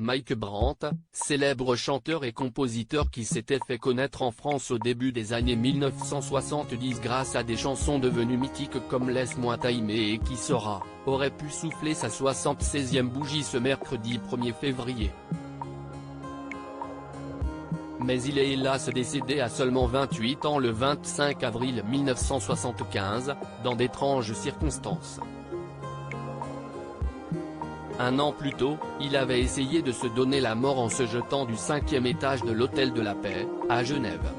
Mike Brandt, célèbre chanteur et compositeur qui s'était fait connaître en France au début des années 1970 grâce à des chansons devenues mythiques comme Laisse-moi t'aimer et Qui sera, aurait pu souffler sa 76e bougie ce mercredi 1er février. Mais il est hélas décédé à seulement 28 ans le 25 avril 1975, dans d'étranges circonstances. Un an plus tôt, il avait essayé de se donner la mort en se jetant du 5e étage de l'Hôtel de la Paix, à Genève.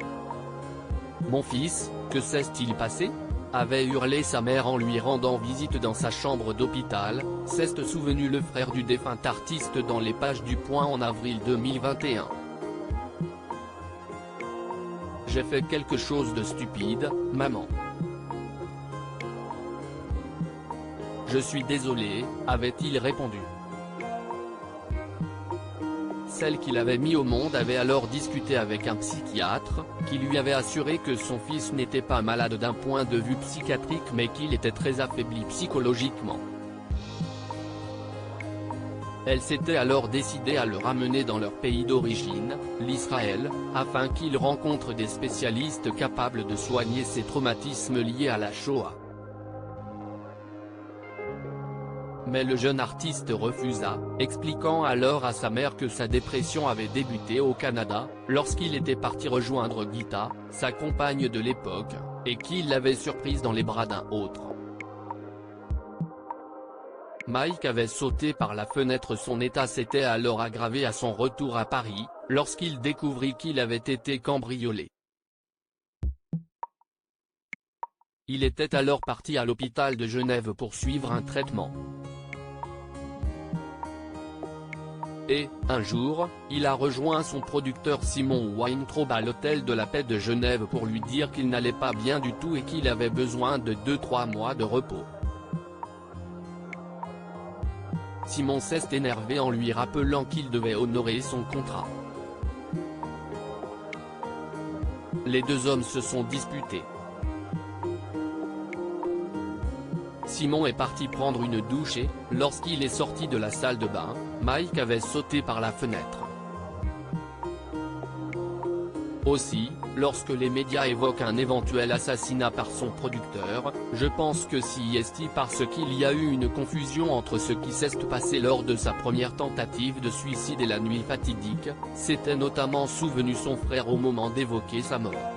« Mon fils, que s'est-il passé ?» avait hurlé sa mère en lui rendant visite dans sa chambre d'hôpital, s'est souvenu le frère du défunt artiste dans les pages du Point en avril 2021. « J'ai fait quelque chose de stupide, maman. Je suis désolé, avait-il répondu. Celle qu'il avait mis au monde avait alors discuté avec un psychiatre, qui lui avait assuré que son fils n'était pas malade d'un point de vue psychiatrique mais qu'il était très affaibli psychologiquement. Elle s'était alors décidée à le ramener dans leur pays d'origine, l'Israël, afin qu'il rencontre des spécialistes capables de soigner ses traumatismes liés à la Shoah. Mais le jeune artiste refusa, expliquant alors à sa mère que sa dépression avait débuté au Canada, lorsqu'il était parti rejoindre Gita, sa compagne de l'époque, et qu'il l'avait surprise dans les bras d'un autre. Mike avait sauté par la fenêtre. Son état s'était alors aggravé à son retour à Paris, lorsqu'il découvrit qu'il avait été cambriolé. Il était alors parti à l'hôpital de Genève pour suivre un traitement. Et, un jour, il a rejoint son producteur Simon Weintraub à l'Hôtel de la Paix de Genève pour lui dire qu'il n'allait pas bien du tout et qu'il avait besoin de 2-3 mois de repos. Simon s'est énervé en lui rappelant qu'il devait honorer son contrat. Les deux hommes se sont disputés. Simon est parti prendre une douche et, lorsqu'il est sorti de la salle de bain, Mike avait sauté par la fenêtre. Aussi, lorsque les médias évoquent un éventuel assassinat par son producteur, je pense que c'est parce qu'il y a eu une confusion entre ce qui s'est passé lors de sa première tentative de suicide et la nuit fatidique, s'était notamment souvenu son frère au moment d'évoquer sa mort.